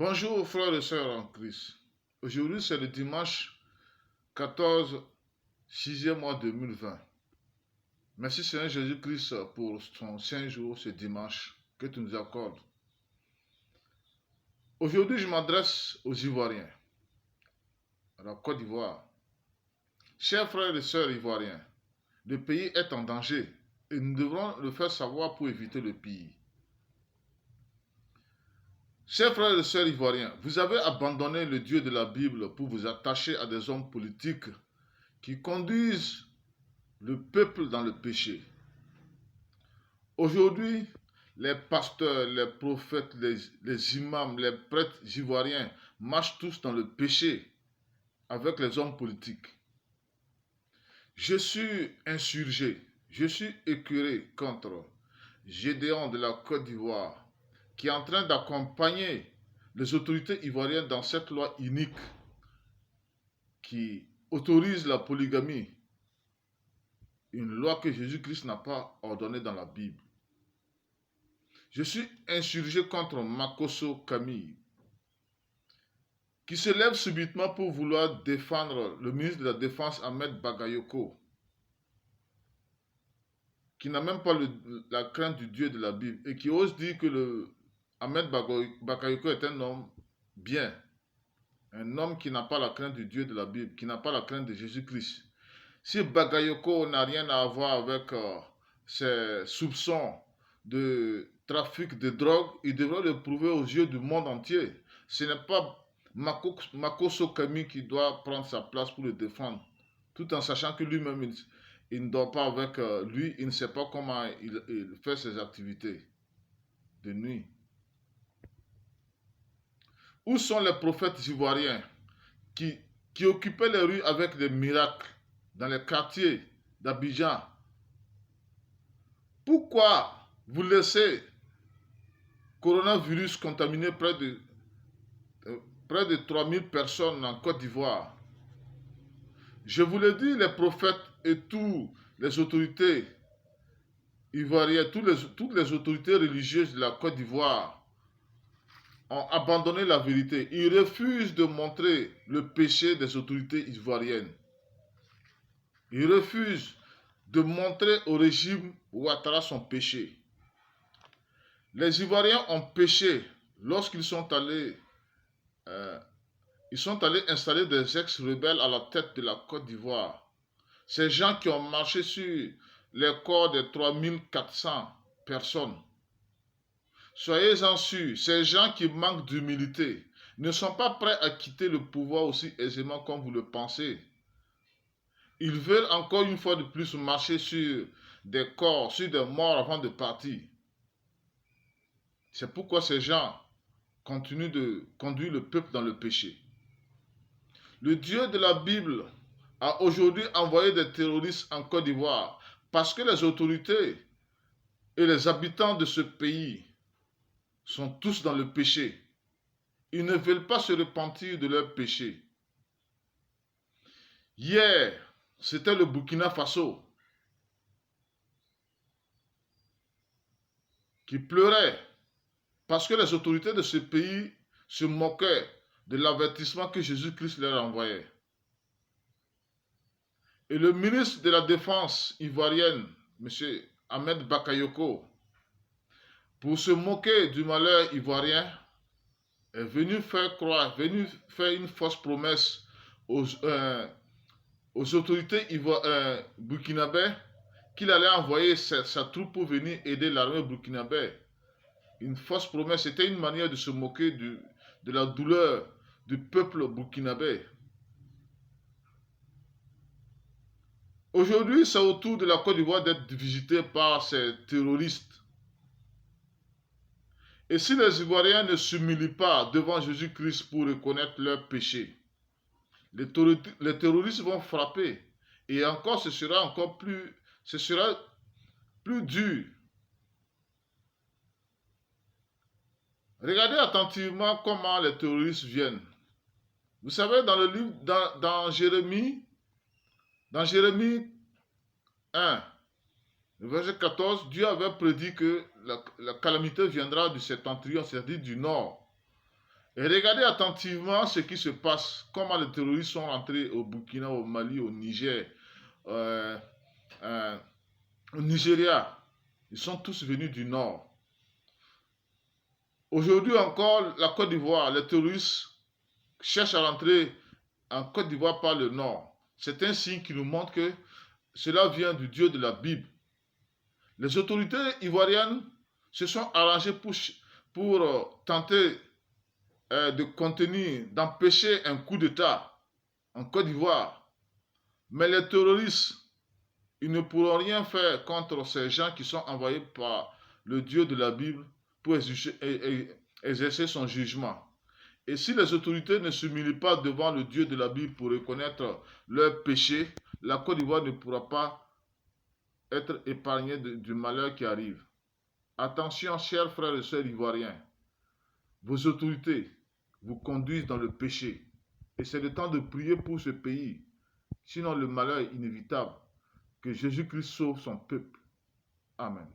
Bonjour frères et sœurs en Christ. Aujourd'hui c'est le dimanche 14, 6e mois 2020. Merci Seigneur Jésus-Christ pour son saint jour, ce dimanche que tu nous accordes. Aujourd'hui je m'adresse aux Ivoiriens, à la Côte d'Ivoire. Chers frères et sœurs ivoiriens, le pays est en danger et nous devrons le faire savoir pour éviter le pire. Chers frères et sœurs ivoiriens, vous avez abandonné le Dieu de la Bible pour vous attacher à des hommes politiques qui conduisent le peuple dans le péché. Aujourd'hui, les pasteurs, les prophètes, les imams, les prêtres ivoiriens marchent tous dans le péché avec les hommes politiques. Je suis insurgé, je suis écœuré contre Gédéon de la Côte d'Ivoire qui est en train d'accompagner les autorités ivoiriennes dans cette loi inique qui autorise la polygamie, une loi que Jésus-Christ n'a pas ordonnée dans la Bible. Je suis insurgé contre Makosso Camille, qui se lève subitement pour vouloir défendre le ministre de la Défense Ahmed Bagayoko, qui n'a même pas la crainte du Dieu de la Bible et qui ose dire que Ahmed Bagayoko est un homme bien, un homme qui n'a pas la crainte du Dieu de la Bible, qui n'a pas la crainte de Jésus-Christ. Si Bagayoko n'a rien à voir avec ses soupçons de trafic de drogue, il devrait le prouver aux yeux du monde entier. Ce n'est pas Makosso Kami qui doit prendre sa place pour le défendre, tout en sachant que lui-même, il ne dort pas avec lui, il ne sait pas comment il fait ses activités de nuit. Où sont les prophètes ivoiriens qui occupaient les rues avec des miracles dans les quartiers d'Abidjan? Pourquoi vous laissez coronavirus contaminer près de 3000 personnes en Côte d'Ivoire? Je vous le dis, les prophètes et toutes les autorités ivoiriennes, toutes les autorités religieuses de la Côte d'Ivoire ont abandonné la vérité. Ils refusent de montrer le péché des autorités ivoiriennes. Ils refusent de montrer au régime Ouattara son péché. Les Ivoiriens ont péché lorsqu'ils sont allés installer des ex-rebelles à la tête de la Côte d'Ivoire. Ces gens qui ont marché sur les corps de 3400 personnes. Soyez-en sûrs, ces gens qui manquent d'humilité ne sont pas prêts à quitter le pouvoir aussi aisément comme vous le pensez. Ils veulent encore une fois de plus marcher sur des corps, sur des morts avant de partir. C'est pourquoi ces gens continuent de conduire le peuple dans le péché. Le Dieu de la Bible a aujourd'hui envoyé des terroristes en Côte d'Ivoire parce que les autorités et les habitants de ce pays sont tous dans le péché. Ils ne veulent pas se repentir de leur péché. Hier, c'était le Burkina Faso qui pleurait parce que les autorités de ce pays se moquaient de l'avertissement que Jésus-Christ leur envoyait. Et le ministre de la Défense ivoirienne, M. Ahmed Bakayoko, pour se moquer du malheur ivoirien, est venu faire croire, venu faire une fausse promesse aux autorités burkinabè qu'il allait envoyer sa troupe pour venir aider l'armée burkinabè. Une fausse promesse, c'était une manière de se moquer de la douleur du peuple burkinabè. Aujourd'hui, c'est au tour de la Côte d'Ivoire d'être visitée par ces terroristes. Et si les Ivoiriens ne s'humilient pas devant Jésus-Christ pour reconnaître leurs péchés, les terroristes vont frapper. Et encore, ce sera plus dur. Regardez attentivement comment les terroristes viennent. Vous savez, dans le livre, dans Jérémie 1, le verset 14, Dieu avait prédit que la calamité viendra du septentrion, c'est-à-dire du nord. Et regardez attentivement ce qui se passe, comment les terroristes sont rentrés au Burkina, au Mali, au Niger, euh, euh, au Nigeria. Ils sont tous venus du nord. Aujourd'hui encore, la Côte d'Ivoire, les terroristes cherchent à rentrer en Côte d'Ivoire par le nord. C'est un signe qui nous montre que cela vient du Dieu de la Bible. Les autorités ivoiriennes se sont arrangées pour tenter de contenir, d'empêcher un coup d'État en Côte d'Ivoire. Mais les terroristes, ils ne pourront rien faire contre ces gens qui sont envoyés par le Dieu de la Bible pour exercer son jugement. Et si les autorités ne s'humilient pas devant le Dieu de la Bible pour reconnaître leurs péchés, la Côte d'Ivoire ne pourra pas être épargnée du malheur qui arrive. Attention, chers frères et sœurs ivoiriens, vos autorités vous conduisent dans le péché. Et c'est le temps de prier pour ce pays. Sinon, le malheur est inévitable. Que Jésus-Christ sauve son peuple. Amen.